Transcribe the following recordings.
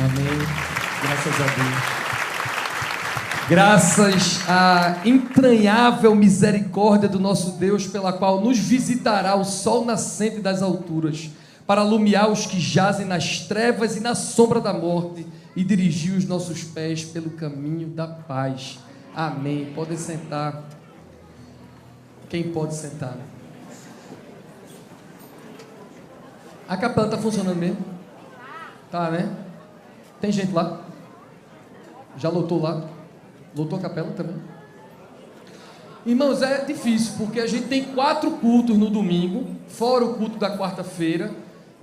Amém. Graças a Deus. Graças à entranhável misericórdia do nosso Deus, pela qual nos visitará o sol nascente das alturas, para alumiar os que jazem nas trevas e na sombra da morte, e dirigir os nossos pés pelo caminho da paz. Amém. Podem sentar. Quem pode sentar? A capela está funcionando mesmo? Tá, né? Tem gente lá? Já lotou lá? Lotou a capela também? Irmãos, é difícil, porque a gente tem 4 cultos no domingo, fora o culto da quarta-feira,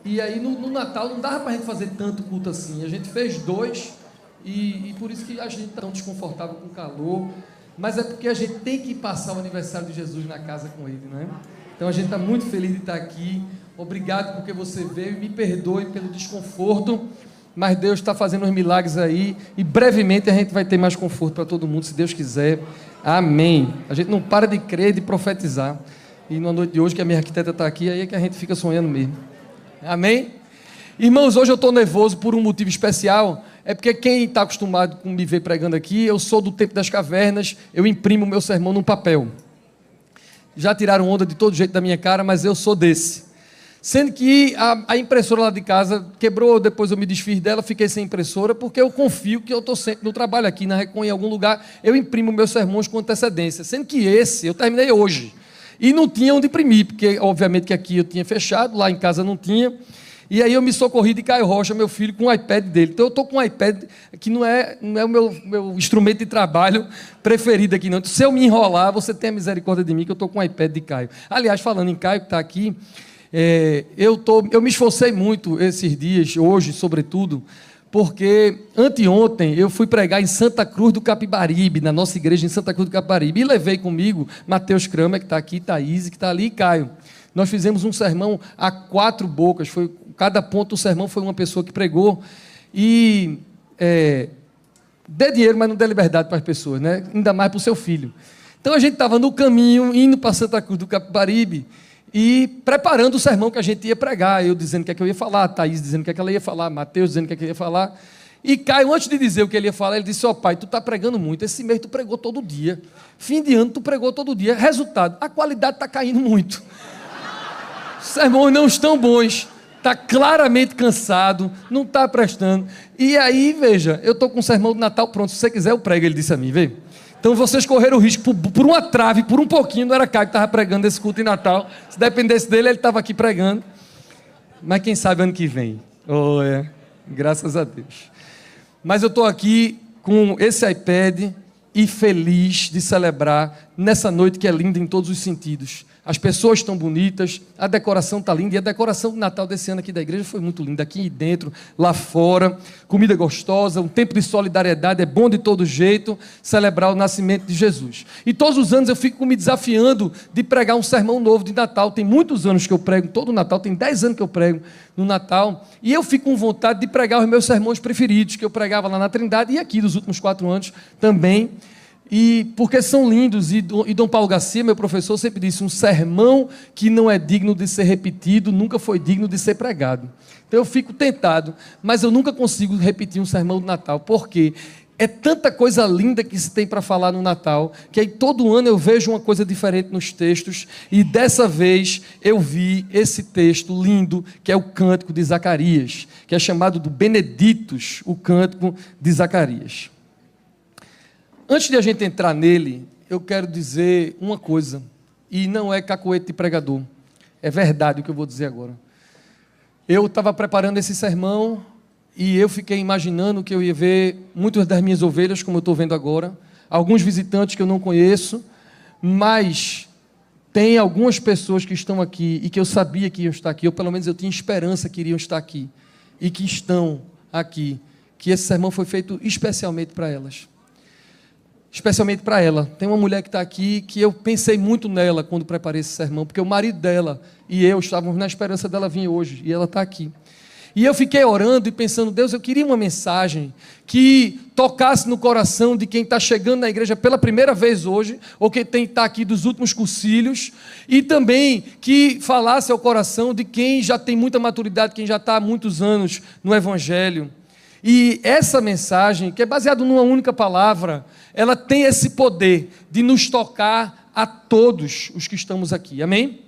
e aí no Natal não dava para a gente fazer tanto culto assim. A gente fez 2, e por isso que a gente está tão desconfortável com o calor, mas é porque a gente tem que passar o aniversário de Jesus na casa com ele, né? Então a gente está muito feliz de estar aqui. Obrigado porque você veio, me perdoe pelo desconforto, mas Deus está fazendo uns milagres aí, e brevemente a gente vai ter mais conforto para todo mundo, se Deus quiser. Amém. A gente não para de crer, de profetizar, e na noite de hoje, que a minha arquiteta está aqui, aí é que a gente fica sonhando mesmo. Amém? Irmãos, hoje eu estou nervoso por um motivo especial. É porque quem está acostumado com me ver pregando aqui, eu sou do tempo das cavernas, eu imprimo meu sermão num papel. Já tiraram onda de todo jeito da minha cara, mas eu sou desse. Sendo que a impressora lá de casa quebrou, depois eu me desfiz dela, fiquei sem impressora, porque eu confio que eu estou sempre no trabalho aqui, na Recon, em algum lugar, eu imprimo meus sermões com antecedência. Sendo que esse, eu terminei hoje. E não tinha onde imprimir, porque obviamente que aqui eu tinha fechado, lá em casa não tinha. E aí eu me socorri de Caio Rocha, meu filho, com o iPad dele. Então eu estou com um iPad que não é o meu instrumento de trabalho preferido aqui, não. Então, se eu me enrolar, você tenha misericórdia de mim, que eu estou com o iPad de Caio. Aliás, falando em Caio, que está aqui, eu me esforcei muito esses dias, hoje, sobretudo, porque anteontem eu fui pregar em Santa Cruz do Capibaribe, na nossa igreja em Santa Cruz do Capibaribe, e levei comigo Mateus Kramer, que está aqui, Thaís, que está ali, e Caio. Nós fizemos um sermão a 4 bocas, cada ponto do sermão foi uma pessoa que pregou, e dê dinheiro, mas não dê liberdade para as pessoas, né? Ainda mais para o seu filho. Então a gente estava no caminho, indo para Santa Cruz do Capibaribe, e preparando o sermão que a gente ia pregar, eu dizendo o que é que eu ia falar, Thaís dizendo o que é que ela ia falar, Mateus dizendo o que é que ele ia falar, e Caio, antes de dizer o que ele ia falar, ele disse: ó pai, tu está pregando muito, esse mês tu pregou todo dia, fim de ano tu pregou todo dia, resultado, a qualidade está caindo muito, os sermões não estão bons, está claramente cansado, não está prestando, e aí, veja, eu estou com o sermão do Natal pronto, se você quiser eu prego, ele disse a mim, vê. Então vocês correram o risco, por uma trave, por um pouquinho, não era Caio que estava pregando esse culto em Natal. Se dependesse dele, ele estava aqui pregando. Mas quem sabe ano que vem. Graças a Deus. Mas eu estou aqui com esse iPad e feliz de celebrar nessa noite que é linda em todos os sentidos. As pessoas estão bonitas, a decoração está linda, e a decoração do Natal desse ano aqui da igreja foi muito linda, aqui dentro, lá fora, comida gostosa, um tempo de solidariedade, é bom de todo jeito celebrar o nascimento de Jesus. E todos os anos eu fico me desafiando de pregar um sermão novo de Natal, tem muitos anos que eu prego todo Natal, tem 10 anos que eu prego no Natal, e eu fico com vontade de pregar os meus sermões preferidos, que eu pregava lá na Trindade, e aqui dos últimos 4 anos também, e porque são lindos, e Dom Paulo Garcia, meu professor, sempre disse: um sermão que não é digno de ser repetido, nunca foi digno de ser pregado. Então eu fico tentado, mas eu nunca consigo repetir um sermão do Natal, porque é tanta coisa linda que se tem para falar no Natal, que aí todo ano eu vejo uma coisa diferente nos textos, e dessa vez eu vi esse texto lindo, que é o Cântico de Zacarias, que é chamado do Beneditos, o Cântico de Zacarias. Antes de a gente entrar nele, eu quero dizer uma coisa, e não é cacoete de pregador, é verdade o que eu vou dizer agora. Eu estava preparando esse sermão, e eu fiquei imaginando que eu ia ver muitas das minhas ovelhas, como eu estou vendo agora, alguns visitantes que eu não conheço, mas tem algumas pessoas que estão aqui, e que eu sabia que iam estar aqui, ou pelo menos eu tinha esperança que iriam estar aqui, e que estão aqui, que esse sermão foi feito especialmente para elas. Especialmente para ela. Tem uma mulher que está aqui, que eu pensei muito nela quando preparei esse sermão, porque o marido dela e eu estávamos na esperança dela vir hoje, e ela está aqui. E eu fiquei orando e pensando: Deus, eu queria uma mensagem que tocasse no coração de quem está chegando na igreja pela primeira vez hoje, ou quem está aqui dos últimos cursilhos, e também que falasse ao coração de quem já tem muita maturidade, quem já está há muitos anos no Evangelho. E essa mensagem, que é baseada numa única palavra, ela tem esse poder de nos tocar a todos os que estamos aqui, amém?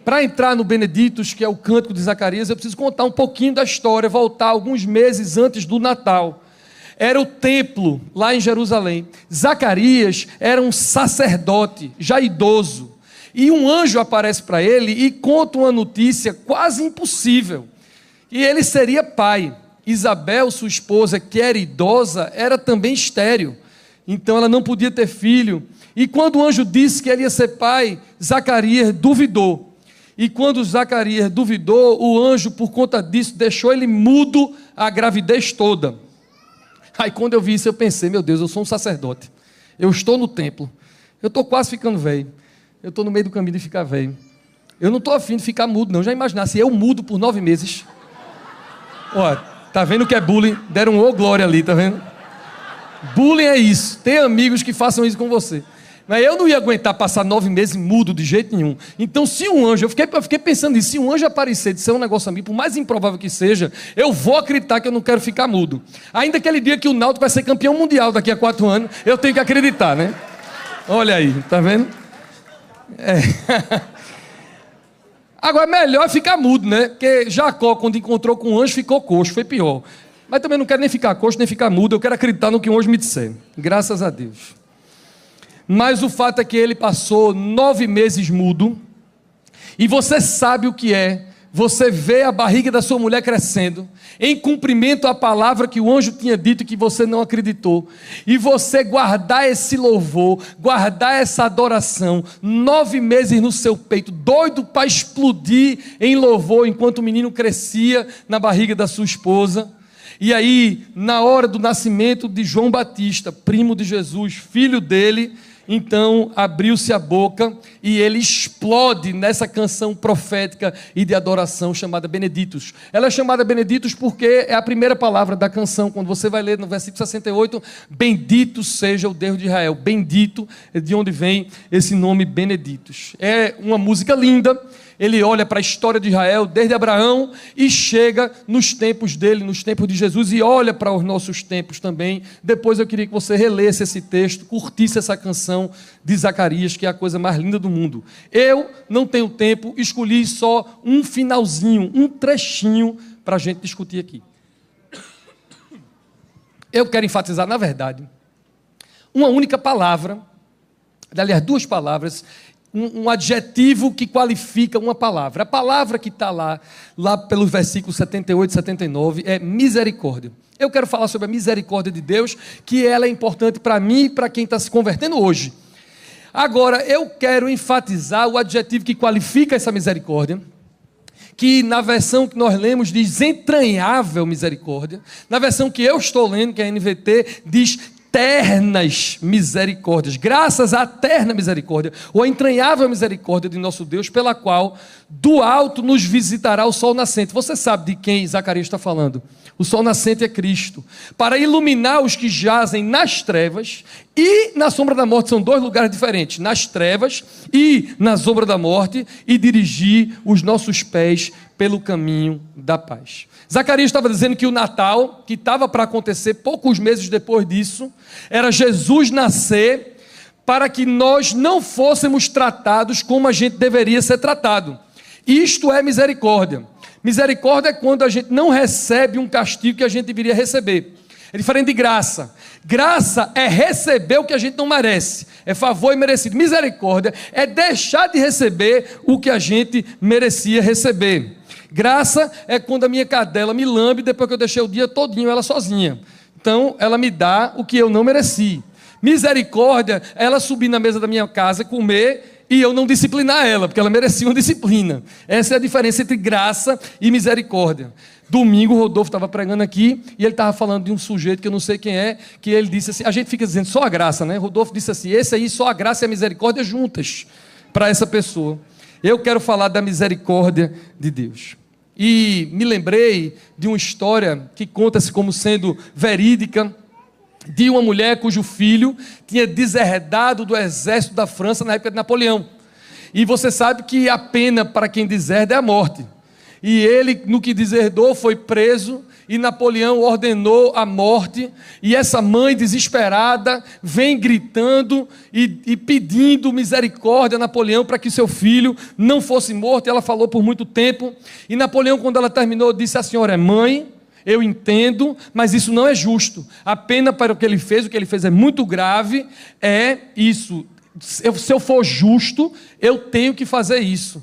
Para entrar no Beneditos, que é o cântico de Zacarias, eu preciso contar um pouquinho da história, voltar alguns meses antes do Natal. Era o templo lá em Jerusalém. Zacarias era um sacerdote, já idoso, e um anjo aparece para ele e conta uma notícia quase impossível, e ele seria pai. Isabel, sua esposa, que era idosa, era também estéril, então ela não podia ter filho. E quando o anjo disse que ele ia ser pai, Zacarias duvidou. E quando Zacarias duvidou, o anjo, por conta disso, deixou ele mudo a gravidez toda. Aí quando eu vi isso, eu pensei, meu Deus, eu sou um sacerdote, eu estou no templo, eu estou quase ficando velho, eu estou no meio do caminho de ficar velho, eu não estou afim de ficar mudo não. Já imaginasse eu mudo por 9 meses? Olha, tá vendo o que é bullying? Deram um ô glória ali, tá vendo? Bullying é isso. Tem amigos que façam isso com você. Mas eu não ia aguentar passar 9 meses mudo de jeito nenhum. Então, se um anjo, eu fiquei pensando nisso, se um anjo aparecer e disser um negócio a mim, por mais improvável que seja, eu vou acreditar que eu não quero ficar mudo. Ainda que ele diga que o Náutico vai ser campeão mundial daqui a 4 anos, eu tenho que acreditar, né? Olha aí, tá vendo? Agora, melhor ficar mudo, né? Porque Jacó, quando encontrou com o anjo, ficou coxo, foi pior. Mas também não quero nem ficar coxo, nem ficar mudo, eu quero acreditar no que o anjo me disser. Graças a Deus. Mas o fato é que ele passou 9 meses mudo, e você sabe o que é, você vê a barriga da sua mulher crescendo, em cumprimento à palavra que o anjo tinha dito e que você não acreditou, e você guardar esse louvor, guardar essa adoração, 9 meses no seu peito, doido para explodir em louvor, enquanto o menino crescia na barriga da sua esposa. E aí, na hora do nascimento de João Batista, primo de Jesus, filho dele, então abriu-se a boca e ele explode nessa canção profética e de adoração chamada Beneditos. Ela é chamada Beneditos porque é a primeira palavra da canção. Quando você vai ler no versículo 68, bendito seja o Deus de Israel. Bendito é de onde vem esse nome Beneditos. É uma música linda. Ele olha para a história de Israel desde Abraão e chega nos tempos dele, nos tempos de Jesus, e olha para os nossos tempos também. Depois eu queria que você relesse esse texto, curtisse essa canção de Zacarias, que é a coisa mais linda do mundo. Eu não tenho tempo, escolhi só um finalzinho, um trechinho para a gente discutir aqui. Eu quero enfatizar, na verdade, uma única palavra, aliás, 2 palavras, um adjetivo que qualifica uma palavra. A palavra que está lá pelos versículos 78 e 79 é misericórdia. Eu quero falar sobre a misericórdia de Deus, que ela é importante para mim e para quem está se convertendo hoje. Agora, eu quero enfatizar o adjetivo que qualifica essa misericórdia, que na versão que nós lemos diz entranhável misericórdia. Na versão que eu estou lendo, que é a NVT, diz ternas misericórdias, graças à terna misericórdia, ou a entranhável misericórdia de nosso Deus, pela qual do alto nos visitará o sol nascente. Você sabe de quem Zacarias está falando? O sol nascente é Cristo, para iluminar os que jazem nas trevas e na sombra da morte. São 2 lugares diferentes, nas trevas e na sombra da morte, e dirigir os nossos pés pelo caminho da paz. Zacarias estava dizendo que o Natal, que estava para acontecer poucos meses depois disso, era Jesus nascer para que nós não fôssemos tratados como a gente deveria ser tratado. Isto é misericórdia. Misericórdia é quando a gente não recebe um castigo que a gente deveria receber. É diferente de graça. Graça é receber o que a gente não merece. É favor e merecido. Misericórdia é deixar de receber o que a gente merecia receber. Graça é quando a minha cadela me lambe depois que eu deixei o dia todinho ela sozinha. Então, ela me dá o que eu não mereci. Misericórdia é ela subir na mesa da minha casa, comer, e eu não disciplinar ela, porque ela merecia uma disciplina. Essa é a diferença entre graça e misericórdia. Domingo o Rodolfo estava pregando aqui, e ele estava falando de um sujeito que eu não sei quem é, que ele disse assim, a gente fica dizendo só a graça, né? Rodolfo disse assim, esse aí só a graça e a misericórdia juntas, para essa pessoa. Eu quero falar da misericórdia de Deus. E me lembrei de uma história que conta-se como sendo verídica, de uma mulher cujo filho tinha deserdado do exército da França na época de Napoleão. E você sabe que a pena para quem deserda é a morte. E ele, no que deserdou, foi preso e Napoleão ordenou a morte, e essa mãe desesperada vem gritando e pedindo misericórdia a Napoleão para que seu filho não fosse morto. Ela falou por muito tempo, e Napoleão, quando ela terminou, disse: a senhora é mãe, eu entendo, mas isso não é justo, a pena para o que ele fez é muito grave, é isso, se eu for justo, eu tenho que fazer isso.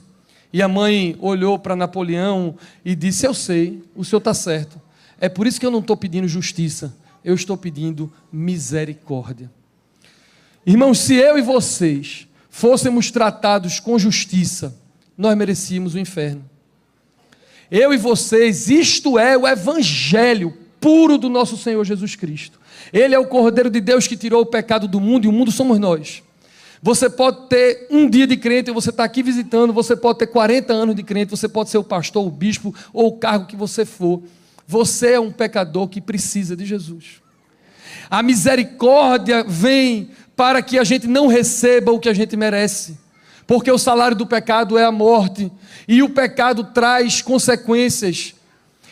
E a mãe olhou para Napoleão e disse: eu sei, o senhor está certo, é por isso que eu não estou pedindo justiça, eu estou pedindo misericórdia. Irmãos, se eu e vocês fôssemos tratados com justiça, nós merecíamos o inferno. Eu e vocês, isto é o evangelho puro do nosso Senhor Jesus Cristo. Ele é o Cordeiro de Deus que tirou o pecado do mundo, e o mundo somos nós. Você pode ter um dia de crente, você está aqui visitando, você pode ter 40 anos de crente, você pode ser o pastor, o bispo, ou o cargo que você for. Você é um pecador que precisa de Jesus. A misericórdia vem para que a gente não receba o que a gente merece, porque o salário do pecado é a morte, e o pecado traz consequências,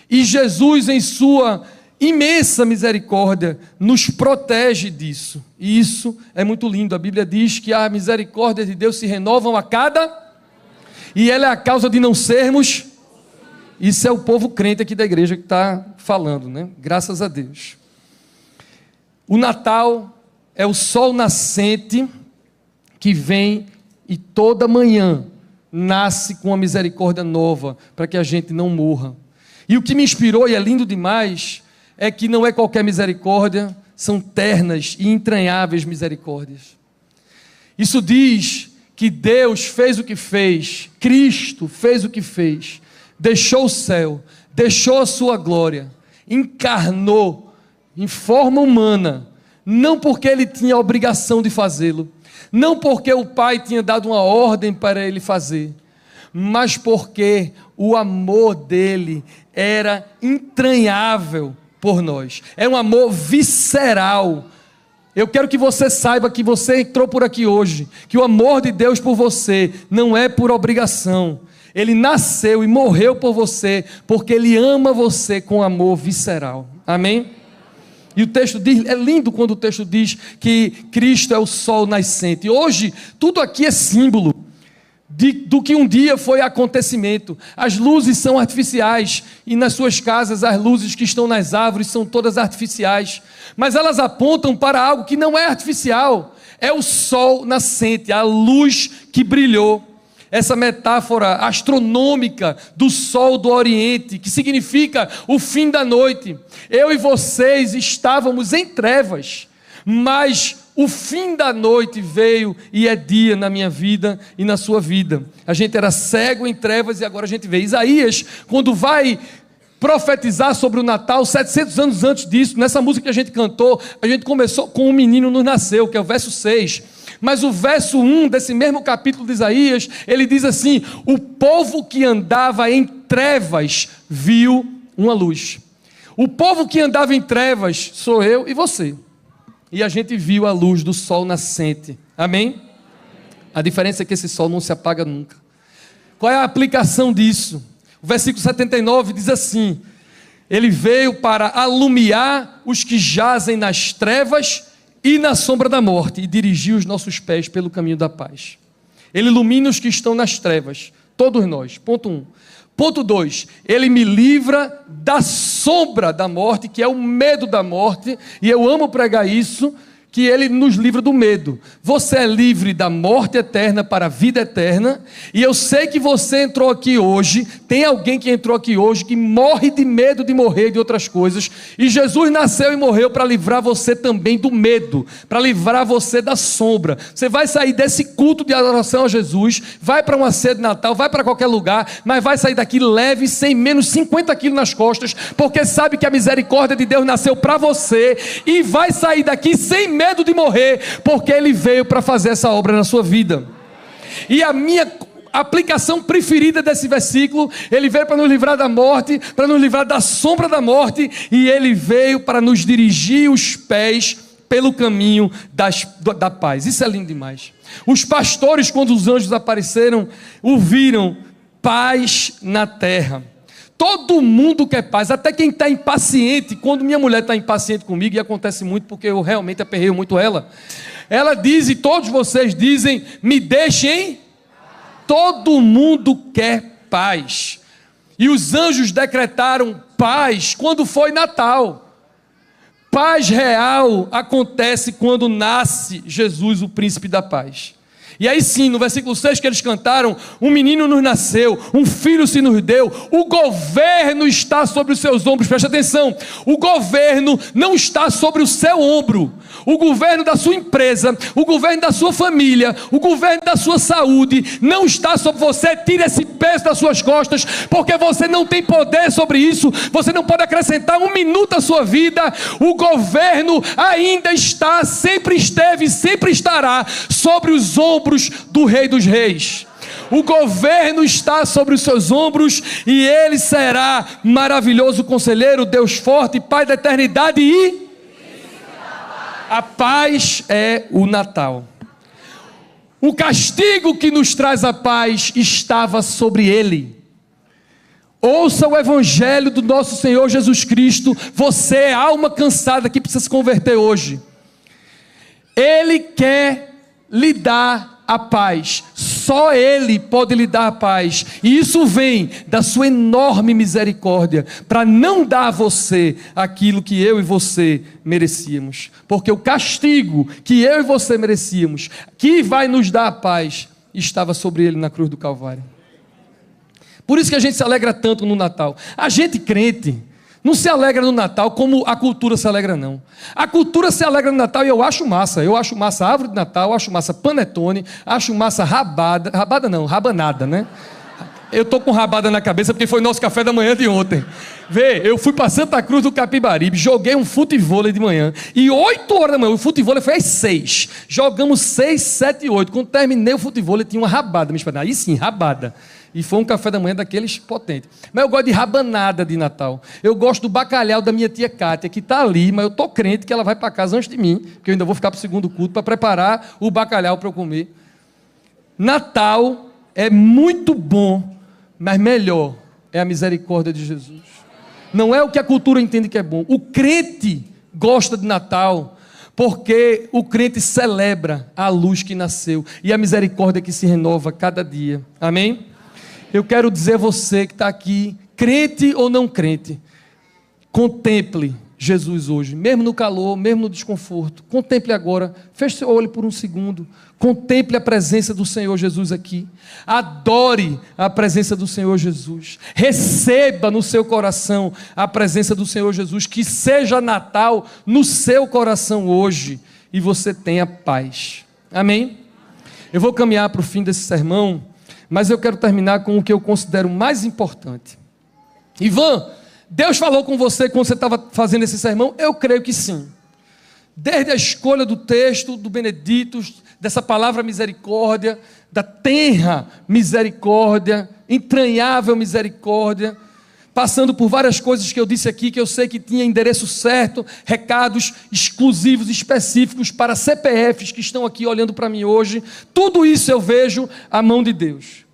e Jesus, em sua imensa misericórdia, nos protege disso, e isso é muito lindo. A Bíblia diz que a misericórdia de Deus se renovam a cada, e ela é a causa de não sermos, isso é o povo crente aqui da igreja que está falando, né? Graças a Deus. O Natal é o sol nascente que vem e toda manhã nasce com uma misericórdia nova, para que a gente não morra. E o que me inspirou, e é lindo demais, é que não é qualquer misericórdia, são ternas e entranháveis misericórdias. Isso diz que Deus fez o que fez, Cristo fez o que fez, deixou o céu, deixou a sua glória, encarnou em forma humana, não porque ele tinha a obrigação de fazê-lo, não porque o Pai tinha dado uma ordem para ele fazer, mas porque o amor dele era entranhável por nós, é um amor visceral. Eu quero que você saiba, que você entrou por aqui hoje, que o amor de Deus por você não é por obrigação, ele nasceu e morreu por você, porque ele ama você com amor visceral, amém? E o texto diz, é lindo quando o texto diz que Cristo é o sol nascente. Hoje, tudo aqui é símbolo do que um dia foi acontecimento. As luzes são artificiais, e nas suas casas as luzes que estão nas árvores são todas artificiais, mas elas apontam para algo que não é artificial, é o sol nascente, a luz que brilhou. Essa metáfora astronômica do sol do Oriente, que significa o fim da noite. Eu e vocês estávamos em trevas, mas o fim da noite veio e é dia na minha vida e na sua vida. A gente era cego em trevas e agora a gente vê. Isaías, quando vai profetizar sobre o Natal, 700 anos antes disso, nessa música que a gente cantou, a gente começou com "Um menino nos nasceu", que é o verso 6. Mas o verso 1 desse mesmo capítulo de Isaías, ele diz assim: o povo que andava em trevas viu uma luz. O povo que andava em trevas sou eu e você. E a gente viu a luz do sol nascente. Amém? A diferença é que esse sol não se apaga nunca. Qual é a aplicação disso? O versículo 79 diz assim: ele veio para alumiar os que jazem nas trevas e na sombra da morte, e dirigir os nossos pés pelo caminho da paz. Ele ilumina os que estão nas trevas, todos nós, ponto 1. Ponto 2, ele me livra da sombra da morte, que é o medo da morte, e eu amo pregar isso, que ele nos livra do medo. Você é livre da morte eterna para a vida eterna, e eu sei que você entrou aqui hoje, tem alguém que entrou aqui hoje que morre de medo de morrer de outras coisas, e Jesus nasceu e morreu para livrar você também do medo, para livrar você da sombra. Você vai sair desse culto de adoração a Jesus, vai para uma ceia de Natal, vai para qualquer lugar, mas vai sair daqui leve, sem menos 50 quilos nas costas, porque sabe que a misericórdia de Deus nasceu para você, e vai sair daqui sem medo de morrer, porque ele veio para fazer essa obra na sua vida. E a minha aplicação preferida desse versículo, ele veio para nos livrar da morte, para nos livrar da sombra da morte, e ele veio para nos dirigir os pés pelo caminho da paz. Isso é lindo demais. Os pastores, quando os anjos apareceram, ouviram: paz na terra. Todo mundo quer paz, até quem está impaciente. Quando minha mulher está impaciente comigo, e acontece muito porque eu realmente aperreio muito ela diz, e todos vocês dizem, me deixem. Todo mundo quer paz. E os anjos decretaram paz quando foi Natal. Paz real acontece quando nasce Jesus, o príncipe da paz. E aí sim, no versículo 6 que eles cantaram, um menino nos nasceu, um filho se nos deu, o governo está sobre os seus ombros. Preste atenção, o governo não está sobre o seu ombro. O governo da sua empresa, o governo da sua família, o governo da sua saúde, não está sobre você. Tire esse peso das suas costas, porque você não tem poder sobre isso, você não pode acrescentar um minuto à sua vida. O governo ainda está, sempre esteve e sempre estará sobre os ombros do Rei dos Reis. O governo está sobre os seus ombros e ele será maravilhoso conselheiro, Deus forte, Pai da eternidade e a paz é o Natal. O castigo que nos traz a paz estava sobre ele. Ouça o evangelho do nosso Senhor Jesus Cristo. Você é alma cansada que precisa se converter hoje. Ele quer lhe dar a paz. Só Ele pode lhe dar a paz. E isso vem da sua enorme misericórdia, para não dar a você aquilo que eu e você merecíamos. Porque o castigo que eu e você merecíamos, que vai nos dar a paz, estava sobre Ele na cruz do Calvário. Por isso que a gente se alegra tanto no Natal. A gente crente não se alegra no Natal como a cultura se alegra, não. A cultura se alegra no Natal e eu acho massa. Eu acho massa árvore de Natal, acho massa panetone, acho massa rabada. Rabada não, rabanada, né? Eu estou com rabada na cabeça porque foi nosso café da manhã de ontem. Vê, eu fui para Santa Cruz do Capibaribe, joguei um futevôlei de manhã. E 8 horas da manhã, o futevôlei foi às 6. Jogamos 6, 7 e 8. Quando terminei o futevôlei, tinha uma rabada. Aí sim, rabada. E foi um café da manhã daqueles potentes. Mas eu gosto de rabanada de Natal. Eu gosto do bacalhau da minha tia Cátia, que está ali, mas eu estou crente que ela vai para casa antes de mim, porque eu ainda vou ficar para o segundo culto para preparar o bacalhau para eu comer. Natal é muito bom, mas melhor é a misericórdia de Jesus. Não é o que a cultura entende que é bom. O crente gosta de Natal porque o crente celebra a luz que nasceu e a misericórdia que se renova cada dia. Amém? Eu quero dizer a você que está aqui, crente ou não crente, contemple Jesus hoje, mesmo no calor, mesmo no desconforto. Contemple agora, feche seu olho por um segundo, contemple a presença do Senhor Jesus aqui, adore a presença do Senhor Jesus, receba no seu coração a presença do Senhor Jesus, que seja Natal no seu coração hoje, e você tenha paz. Amém? Eu vou caminhar para o fim desse sermão, mas eu quero terminar com o que eu considero mais importante. Ivan, Deus falou com você quando você estava fazendo esse sermão? Eu creio que sim. Desde a escolha do texto, do Beneditos, dessa palavra misericórdia, da tenra misericórdia, entranhável misericórdia, passando por várias coisas que eu disse aqui, que eu sei que tinha endereço certo, recados exclusivos, específicos para CPFs que estão aqui olhando para mim hoje. Tudo isso eu vejo a mão de Deus.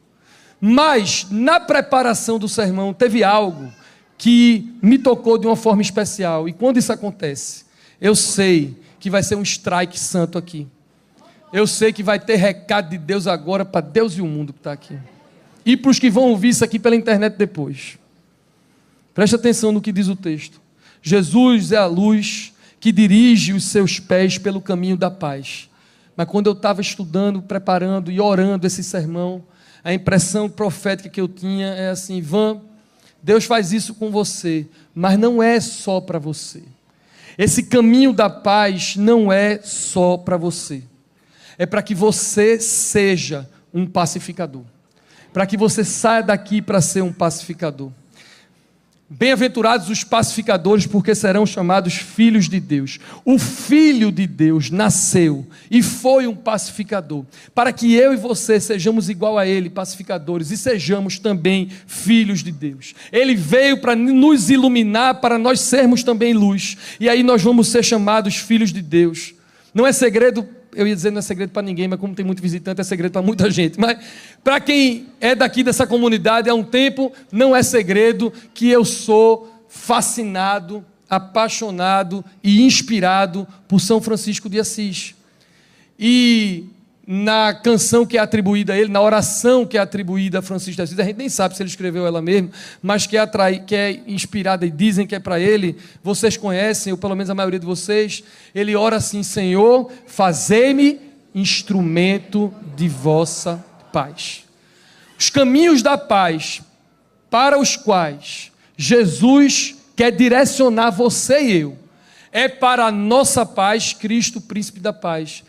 Mas, na preparação do sermão, teve algo que me tocou de uma forma especial. E quando isso acontece, eu sei que vai ser um strike santo aqui. Eu sei que vai ter recado de Deus agora para Deus e o mundo que está aqui. E para os que vão ouvir isso aqui pela internet depois. Preste atenção no que diz o texto. Jesus é a luz que dirige os seus pés pelo caminho da paz. Mas quando eu estava estudando, preparando e orando esse sermão, a impressão profética que eu tinha é assim: Ivan, Deus faz isso com você, mas não é só para você. Esse caminho da paz não é só para você. É para que você seja um pacificador. Para que você saia daqui para ser um pacificador. Bem-aventurados os pacificadores, porque serão chamados filhos de Deus. O Filho de Deus nasceu e foi um pacificador, para que eu e você sejamos igual a Ele, pacificadores, e sejamos também filhos de Deus. Ele veio para nos iluminar, para nós sermos também luz, e aí nós vamos ser chamados filhos de Deus. Não é segredo eu ia dizer não é segredo para ninguém, mas como tem muito visitante, é segredo para muita gente. Mas para quem é daqui dessa comunidade, há um tempo, não é segredo que eu sou fascinado, apaixonado e inspirado por São Francisco de Assis. E na canção que é atribuída a ele, na oração que é atribuída a Francisco de Assis, a gente nem sabe se ele escreveu ela mesmo, mas que é inspirada e dizem que é para ele, vocês conhecem, ou pelo menos a maioria de vocês, ele ora assim: Senhor, fazei-me instrumento de vossa paz. Os caminhos da paz para os quais Jesus quer direcionar você e eu, é para a nossa paz, Cristo, príncipe da paz,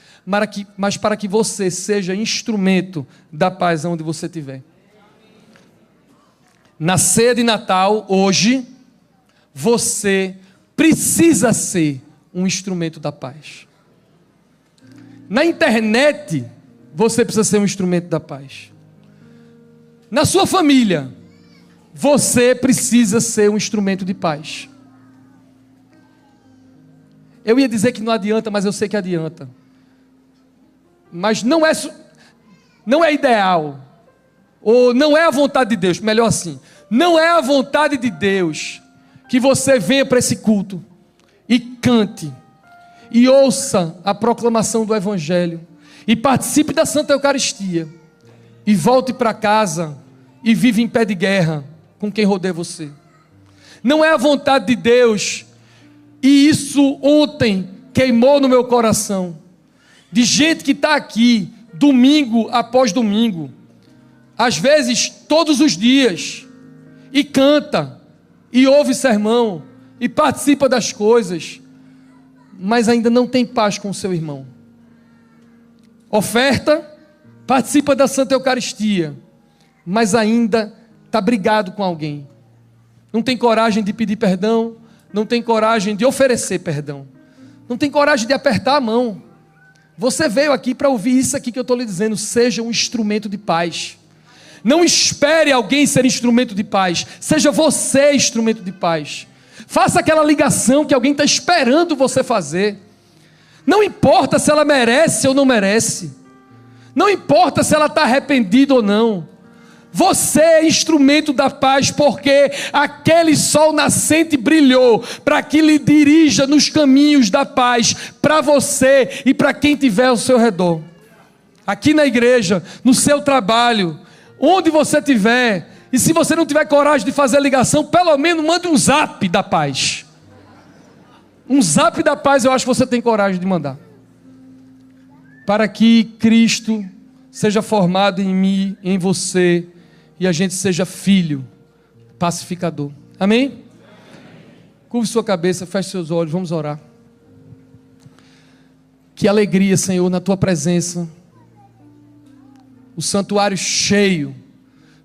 mas para que você seja instrumento da paz onde você estiver. Na ceia de Natal, hoje, você precisa ser um instrumento da paz. Na internet, você precisa ser um instrumento da paz. Na sua família, você precisa ser um instrumento de paz. Eu ia dizer que não adianta, mas eu sei que adianta. Mas não é ideal, ou não é a vontade de Deus, melhor assim, não é a vontade de Deus que você venha para esse culto e cante, e ouça a proclamação do Evangelho, e participe da Santa Eucaristia, e volte para casa e vive em pé de guerra com quem rodeia você. Não é a vontade de Deus, e isso ontem queimou no meu coração, de gente que está aqui, domingo após domingo, às vezes todos os dias, e canta, e ouve sermão, e participa das coisas, mas ainda não tem paz com o seu irmão. Oferta, participa da Santa Eucaristia, mas ainda está brigado com alguém. Não tem coragem de pedir perdão, não tem coragem de oferecer perdão, não tem coragem de apertar a mão. Você veio aqui para ouvir isso aqui que eu estou lhe dizendo: seja um instrumento de paz. Não espere alguém ser instrumento de paz, seja você instrumento de paz. Faça aquela ligação que alguém está esperando você fazer. Não importa se ela merece ou não merece, não importa se ela está arrependida ou não. Você é instrumento da paz, porque aquele sol nascente brilhou para que lhe dirija nos caminhos da paz, para você e para quem estiver ao seu redor. Aqui na igreja, no seu trabalho, onde você estiver, e se você não tiver coragem de fazer a ligação, pelo menos mande um zap da paz. Um zap da paz eu acho que você tem coragem de mandar. Para que Cristo seja formado em mim, em você, e a gente seja filho pacificador. Amém? Curve sua cabeça, feche seus olhos, vamos orar. Que alegria, Senhor, na tua presença. O santuário cheio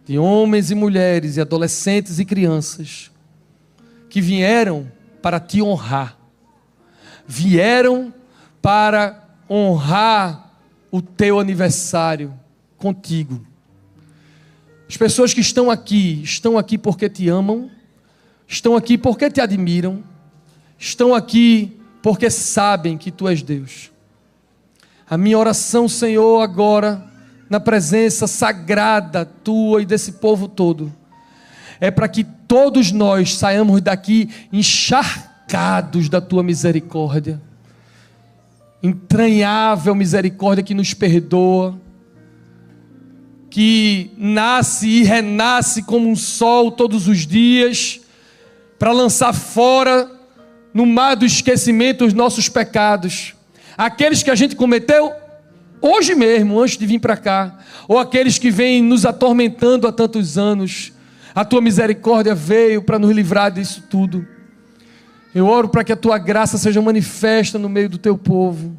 de homens e mulheres, e adolescentes e crianças, que vieram para te honrar. Vieram para honrar o teu aniversário contigo. As pessoas que estão aqui porque te amam, estão aqui porque te admiram, estão aqui porque sabem que tu és Deus. A minha oração, Senhor, agora, na presença sagrada tua e desse povo todo, é para que todos nós saiamos daqui encharcados da tua misericórdia, entranhável misericórdia que nos perdoa, que nasce e renasce como um sol todos os dias, para lançar fora no mar do esquecimento os nossos pecados, aqueles que a gente cometeu hoje mesmo, antes de vir para cá, ou aqueles que vêm nos atormentando há tantos anos. A tua misericórdia veio para nos livrar disso tudo. Eu oro para que a tua graça seja manifesta no meio do teu povo,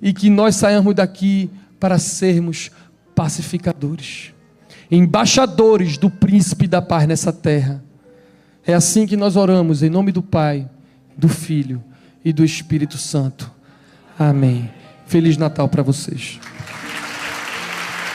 e que nós saiamos daqui para sermos pacificadores, embaixadores do príncipe da paz nessa terra. É assim que nós oramos, em nome do Pai, do Filho e do Espírito Santo. Amém. Feliz Natal para vocês.